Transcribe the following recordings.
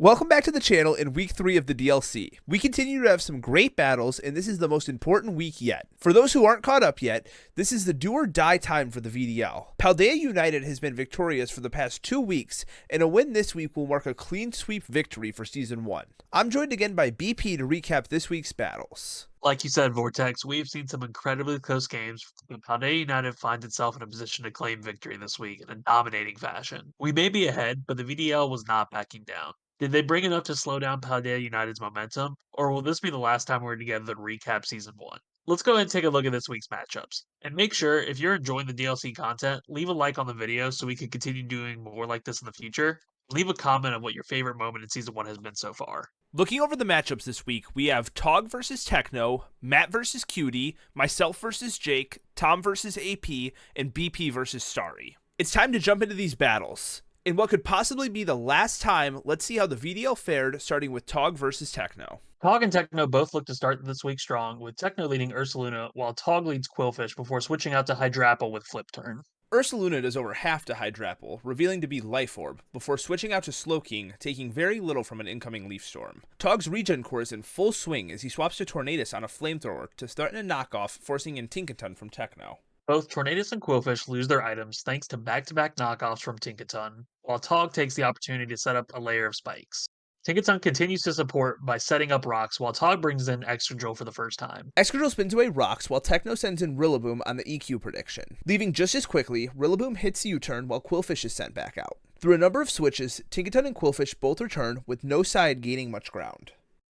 Welcome back to the channel in week 3 of the DLC. We continue to have some great battles, and this is the most important week yet. For those who aren't caught up yet, this is the do or die time for the VDL. Paldea United has been victorious for the past 2 weeks, and a win this week will mark a clean sweep victory for Season 1. I'm joined again by BP to recap this week's battles. Like you said, Vortex, we've seen some incredibly close games, and Paldea United finds itself in a position to claim victory this week in a dominating fashion. We may be ahead, but the VDL was not backing down. Did they bring enough to slow down Paldea United's momentum, or will this be the last time we're together to recap Season 1? Let's go ahead and take a look at this week's matchups. And make sure, if you're enjoying the DLC content, leave a like on the video so we can continue doing more like this in the future. Leave a comment on what your favorite moment in Season 1 has been so far. Looking over the matchups this week, we have Tog versus Techno, Matt versus Cutie, myself versus Jake, Tom versus AP, and BP versus Starry. It's time to jump into these battles. In what could possibly be the last time, let's see how the VDL fared, starting with Tog versus Techno. Tog and Techno both look to start this week strong, with Techno leading Ursaluna while Tog leads Quillfish before switching out to Hydrapple with Flip Turn. Ursaluna does over half to Hydrapple, revealing to be Life Orb, before switching out to Slowking, taking very little from an incoming Leaf Storm. Tog's regen core is in full swing as he swaps to Tornadus on a Flamethrower to start in a knockoff, forcing in Tinkaton from Techno. Both Tornadus and Quillfish lose their items thanks to back-to-back knockoffs from Tinkaton, while Tog takes the opportunity to set up a layer of spikes. Tinkaton continues to support by setting up rocks, while Tog brings in Excadrill for the first time. Excadrill spins away rocks while Techno sends in Rillaboom on the EQ prediction. Leaving just as quickly, Rillaboom hits U-turn while Quillfish is sent back out. Through a number of switches, Tinkaton and Quillfish both return with no side gaining much ground.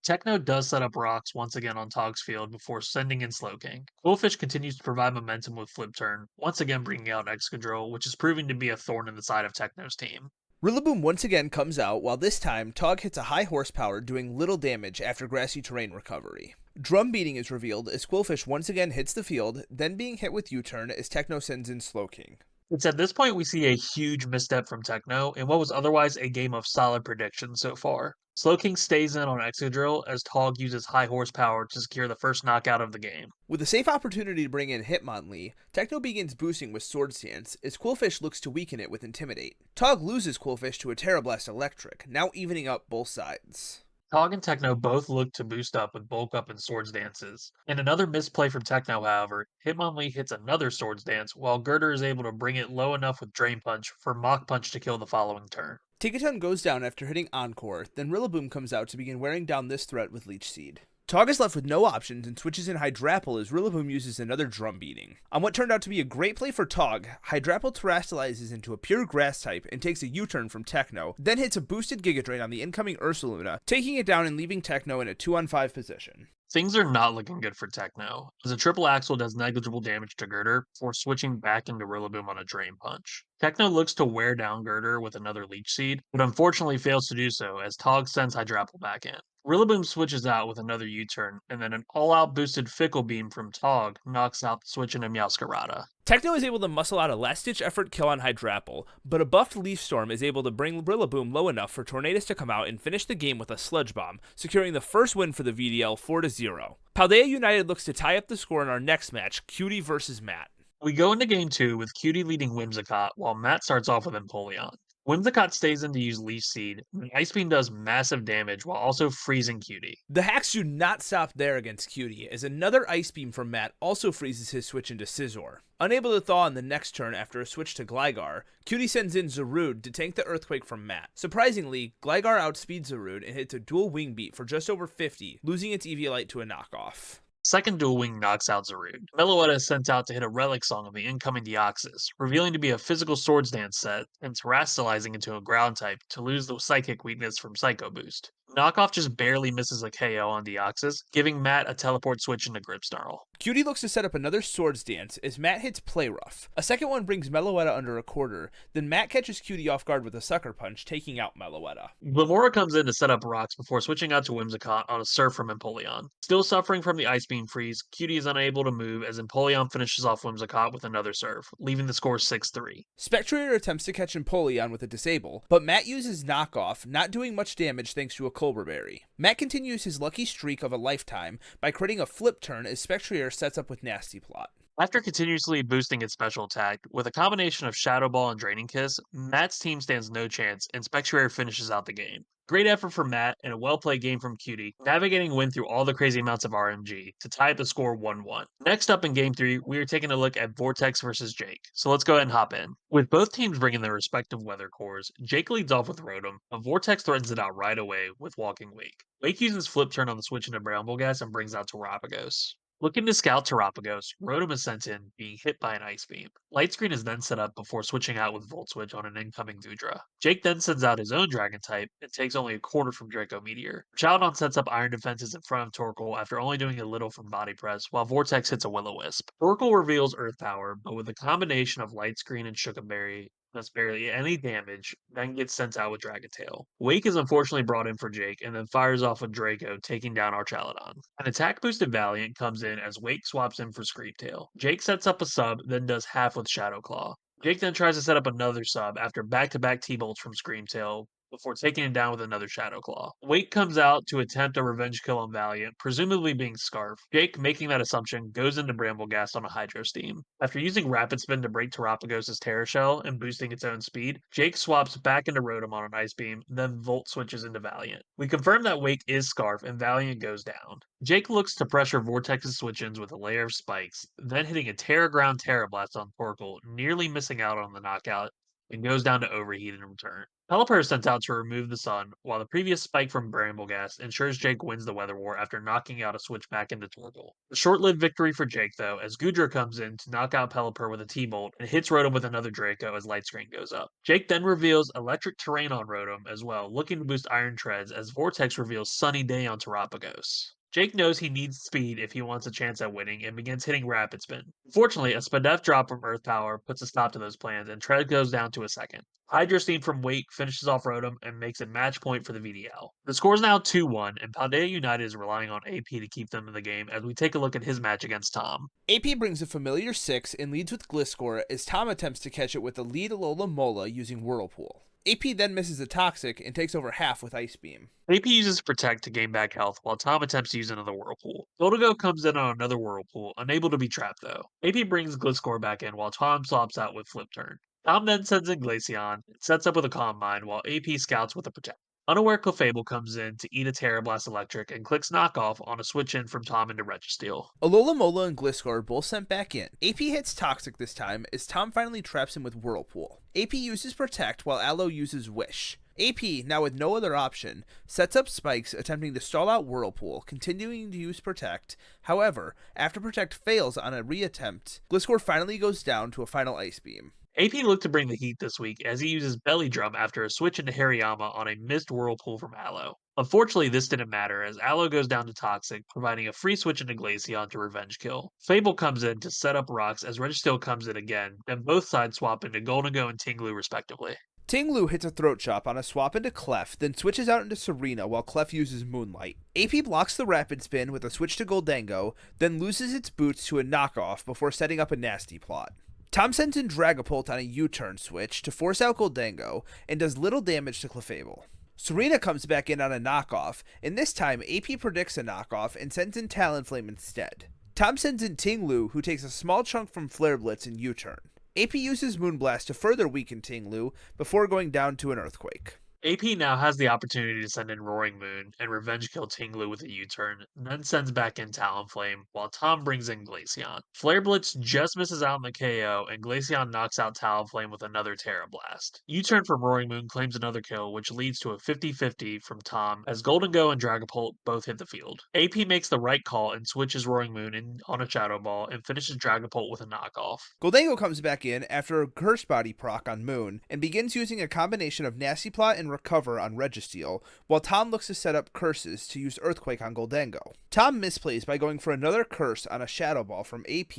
Techno does set up rocks once again on Tog's field before sending in Slowking. Quillfish continues to provide momentum with Flip Turn, once again bringing out Excadrill, which is proving to be a thorn in the side of Techno's team. Rillaboom once again comes out, while this time Tog hits a high horsepower doing little damage after grassy terrain recovery. Drum beating is revealed as Quillfish once again hits the field, then being hit with U-turn as Techno sends in Slowking. It's at this point we see a huge misstep from Techno in what was otherwise a game of solid predictions so far. Slowking stays in on Excadrill as Tog uses high horsepower to secure the first knockout of the game. With a safe opportunity to bring in Hitmonlee, Techno begins boosting with Sword Stance as Quillfish looks to weaken it with Intimidate. Tog loses Quillfish to a Terra Blast Electric, now evening up both sides. Tog and Techno both look to boost up with Bulk Up and Swords Dances. In another misplay from Techno, however, Hitmonlee hits another Swords Dance, while Girder is able to bring it low enough with Drain Punch for Mach Punch to kill the following turn. Tinkaton goes down after hitting Encore, then Rillaboom comes out to begin wearing down this threat with Leech Seed. Tog is left with no options and switches in Hydrapple as Rillaboom uses another drum beating. On what turned out to be a great play for Tog, Hydrapple terastallizes into a pure grass type and takes a U-turn from Techno, then hits a boosted Giga Drain on the incoming Ursaluna, taking it down and leaving Techno in a 2-on-5 position. Things are not looking good for Techno, as a triple axle does negligible damage to Girder before switching back into Rillaboom on a Drain Punch. Techno looks to wear down Girder with another Leech Seed, but unfortunately fails to do so as Tog sends Hydrapple back in. Rillaboom switches out with another U-turn, and then an all-out boosted Fickle Beam from Tog knocks out the switch into Meowscarada. Techno is able to muscle out a last-ditch effort kill on Hydrapple, but a buffed Leaf Storm is able to bring Rillaboom low enough for Tornadus to come out and finish the game with a Sludge Bomb, securing the first win for the VDL 4-0. Paldea United looks to tie up the score in our next match, Cutie versus Matt. We go into game 2 with Cutie leading Whimsicott, while Matt starts off with Empoleon. Whimsicott stays in to use Leaf Seed, and Ice Beam does massive damage while also freezing Cutie. The hacks do not stop there against Cutie, as another Ice Beam from Matt also freezes his switch into Scizor. Unable to thaw in the next turn after a switch to Gligar, Cutie sends in Zarude to tank the Earthquake from Matt. Surprisingly, Gligar outspeeds Zarude and hits a dual Wing Beat for just over 50, losing its Eviolite to a knockoff. Second dual wing knocks out Zarude. Meloetta is sent out to hit a Relic Song on the incoming Deoxys, revealing to be a physical Swords Dance set and terastallizing into a ground type to lose the psychic weakness from Psycho Boost. Knockoff just barely misses a KO on Deoxys, giving Matt a teleport switch into Grippsnarl. Cutie looks to set up another Swords Dance as Matt hits Play Rough. A second one brings Meloetta under a quarter, then Matt catches Cutie off guard with a Sucker Punch, taking out Meloetta. Glamora comes in to set up rocks before switching out to Whimsicott on a Surf from Empoleon. Still suffering from the Ice Beam freeze, Cutie is unable to move as Empoleon finishes off Whimsicott with another Surf, leaving the score 6-3. Spectrator attempts to catch Empoleon with a Disable, but Matt uses Knockoff, not doing much damage thanks to a Cobra Berry. Matt continues his lucky streak of a lifetime by creating a Flip Turn as Spectrator sets up with Nasty Plot. After continuously boosting its special attack, with a combination of Shadow Ball and Draining Kiss, Matt's team stands no chance, and Spectral finishes out the game. Great effort from Matt and a well played game from Cutie, navigating a win through all the crazy amounts of RNG to tie the score 1-1. Next up in Game 3, we are taking a look at Vortex versus Jake, so let's go ahead and hop in. With both teams bringing their respective weather cores, Jake leads off with Rotom, but Vortex threatens it out right away with Walking Wake. Wake uses Flip Turn on the switch into Bramble Gas and brings out Terapagos. Looking to scout Terapagos, Rotom is sent in, being hit by an Ice Beam. Light Screen is then set up before switching out with Volt Switch on an incoming Goodra. Jake then sends out his own Dragon type and takes only a quarter from Draco Meteor. Chowdon sets up Iron Defenses in front of Torkoal after only doing a little from Body Press, while Vortex hits a Will-O-Wisp. Torkoal reveals Earth Power, but with a combination of Light Screen and Shook Berry, that's barely any damage, then gets sent out with Dragon Tail. Wake is unfortunately brought in for Jake and then fires off with Draco, taking down Archaludon. An attack boosted Valiant comes in as Wake swaps in for Scream Tail. Jake sets up a sub, then does half with Shadow Claw. Jake then tries to set up another sub after back-to-back T-bolts from Scream Tail, before taking him down with another Shadow Claw. Wake comes out to attempt a revenge kill on Valiant, presumably being Scarf. Jake, making that assumption, goes into Bramble Gas on a Hydro Steam. After using Rapid Spin to break Terapagos' Terra Shell and boosting its own speed, Jake swaps back into Rotom on an Ice Beam, then Volt switches into Valiant. We confirm that Wake is Scarf and Valiant goes down. Jake looks to pressure Vortex's switch-ins with a layer of spikes, then hitting a Terra Ground Terra Blast on Torkoal, nearly missing out on the knockout, and goes down to Overheat in return. Pelipper is sent out to remove the sun, while the previous spike from Brambleghast ensures Jake wins the Weather War after knocking out a switch back into Torkoal. A short-lived victory for Jake, though, as Goodra comes in to knock out Pelipper with a T-Bolt and hits Rotom with another Draco as Light Screen goes up. Jake then reveals Electric Terrain on Rotom as well, looking to boost Iron Treads as Vortex reveals Sunny Day on Terapagos. Jake knows he needs speed if he wants a chance at winning and begins hitting Rapid Spin. Unfortunately, a Spadef drop from Earth Power puts a stop to those plans and Tread goes down to a second. Hydro Steam from Wake finishes off Rotom and makes it match point for the VDL. The score is now 2-1, and Paldea United is relying on AP to keep them in the game as we take a look at his match against Tom. AP brings a familiar 6 and leads with Gliscor as Tom attempts to catch it with the lead Alola Mola using Whirlpool. AP then misses a Toxic and takes over half with Ice Beam. AP uses Protect to gain back health, while Tom attempts to use another Whirlpool. Goldago comes in on another Whirlpool, unable to be trapped though. AP brings Gliscor back in while Tom swaps out with Flip Turn. Tom then sends in Glaceon, sets up with a Calm Mind, while AP scouts with a Protect. Unaware Clefable comes in to eat a Terra Blast Electric and clicks Knockoff on a switch in from Tom into Registeel. Alola Mola and Gliscor are both sent back in. AP hits Toxic this time as Tom finally traps him with Whirlpool. AP uses Protect while Aloe uses Wish. AP, now with no other option, sets up spikes attempting to stall out Whirlpool, continuing to use Protect. However, after Protect fails on a reattempt, Gliscor finally goes down to a final Ice Beam. AP looked to bring the heat this week as he uses Belly Drum after a switch into Hariyama on a missed Whirlpool from Aloe. Unfortunately, this didn't matter as Aloe goes down to Toxic, providing a free switch into Glaceon to revenge kill. Fable comes in to set up rocks as Registeel comes in again, then both sides swap into Goldago and Tinglu respectively. Tinglu hits a Throat Chop on a swap into Clef, then switches out into Serena while Clef uses Moonlight. AP blocks the Rapid Spin with a switch to Goldango, then loses its boots to a Knockoff before setting up a nasty plot. Tom sends in Dragapult on a U-turn switch to force out Goldango and does little damage to Clefable. Serena comes back in on a knockoff, and this time AP predicts a knockoff and sends in Talonflame instead. Tom sends in Tinglu, who takes a small chunk from Flare Blitz and U-turn. AP uses Moonblast to further weaken Tinglu before going down to an Earthquake. AP now has the opportunity to send in Roaring Moon and revenge kill Tinglu with a U-turn, then sends back in Talonflame, while Tom brings in Glaceon. Flare Blitz just misses out on the KO, and Glaceon knocks out Talonflame with another Terra Blast. U-turn from Roaring Moon claims another kill, which leads to a 50-50 from Tom, as Goldengo and Dragapult both hit the field. AP makes the right call and switches Roaring Moon in on a Shadow Ball, and finishes Dragapult with a knockoff. Goldango comes back in after a Curse Body proc on Moon, and begins using a combination of Nasty Plot and Recover on Registeel, while Tom looks to set up curses to use Earthquake on Goldango. Tom misplays by going for another curse on a Shadow Ball from AP,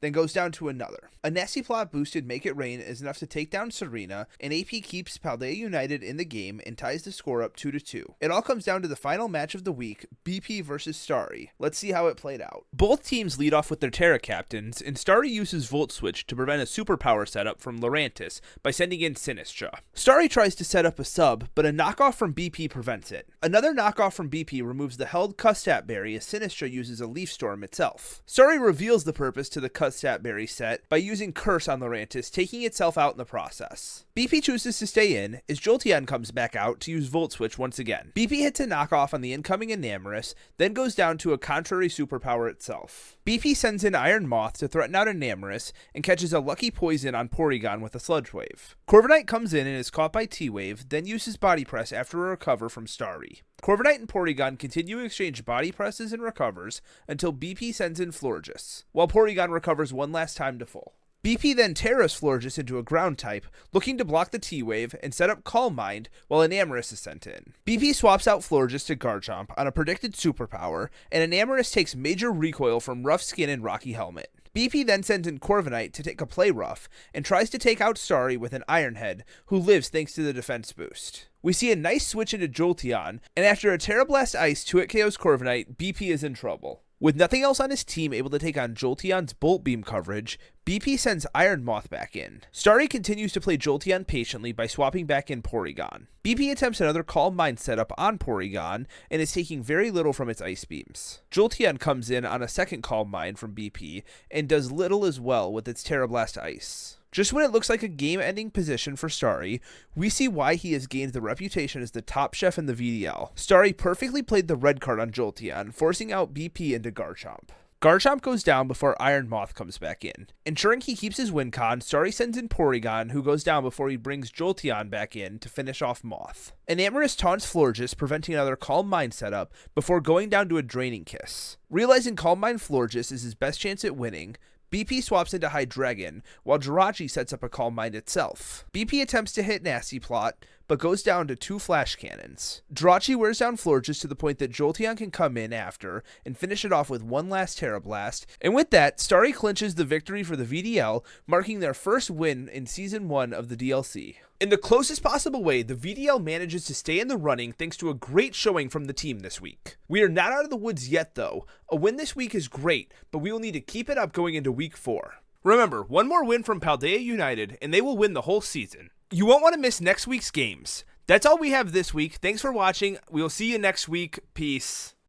then goes down to another. A Nasty Plot boosted Make It Rain is enough to take down Serena, and AP keeps Paldea United in the game and ties the score up 2-2. It all comes down to the final match of the week, BP versus Starry. Let's see how it played out. Both teams lead off with their Terra Captains, and Starry uses Volt Switch to prevent a superpower setup from Lurantis by sending in Sinistra. Starry tries to set up a sub sub, but a knockoff from BP prevents it. Another knockoff from BP removes the held Custat Berry as Sinistra uses a Leaf Storm itself. Starry reveals the purpose to the Custat Berry set by using Curse on Lurantis, taking itself out in the process. BP chooses to stay in as Jolteon comes back out to use Volt Switch once again. BP hits a knockoff on the incoming Enamorus, then goes down to a contrary superpower itself. BP sends in Iron Moth to threaten out Enamorus and catches a lucky poison on Porygon with a Sludge Wave. Corviknight comes in and is caught by T-Wave, then uses Body Press after a recover from Starry. Corviknight and Porygon continue to exchange Body Presses and recovers until BP sends in Florges, while Porygon recovers one last time to full. BP then Terras Florges into a ground type, looking to block the T-Wave and set up Calm Mind while Enamorus is sent in. BP swaps out Florges to Garchomp on a predicted superpower, and Enamorus takes major recoil from Rough Skin and Rocky Helmet. BP then sends in Corviknight to take a Play Rough, and tries to take out Starry with an Iron Head, who lives thanks to the defense boost. We see a nice switch into Jolteon, and after a Terra Blast Ice 2-hit KOs Corviknight, BP is in trouble. With nothing else on his team able to take on Jolteon's Bolt Beam coverage, BP sends Iron Moth back in. Starry continues to play Jolteon patiently by swapping back in Porygon. BP attempts another Calm Mind setup on Porygon and is taking very little from its Ice Beams. Jolteon comes in on a second Calm Mind from BP and does little as well with its Terra Blast Ice. Just when it looks like a game-ending position for Starry, we see why he has gained the reputation as the top chef in the VDL. Starry perfectly played the red card on Jolteon, forcing out BP into Garchomp. Garchomp goes down before Iron Moth comes back in. Ensuring he keeps his win con, Starry sends in Porygon, who goes down before he brings Jolteon back in to finish off Moth. Enamorus taunts Florges, preventing another Calm Mind setup before going down to a Draining Kiss. Realizing Calm Mind Florges is his best chance at winning, BP swaps into Hydreigon, while Jirachi sets up a Calm Mind itself. BP attempts to hit Nasty Plot, but goes down to 2 Flash Cannons. Jirachi wears down Florges to the point that Jolteon can come in after and finish it off with one last Terra Blast, and with that, Starry clinches the victory for the VDL, marking their first win in Season 1 of the DLC. In the closest possible way, the VDL manages to stay in the running thanks to a great showing from the team this week. We are not out of the woods yet though. A win this week is great, but we will need to keep it up going into Week 4. Remember, one more win from Paldea United and they will win the whole season. You won't want to miss next week's games. That's all we have this week. Thanks for watching. We will see you next week. Peace.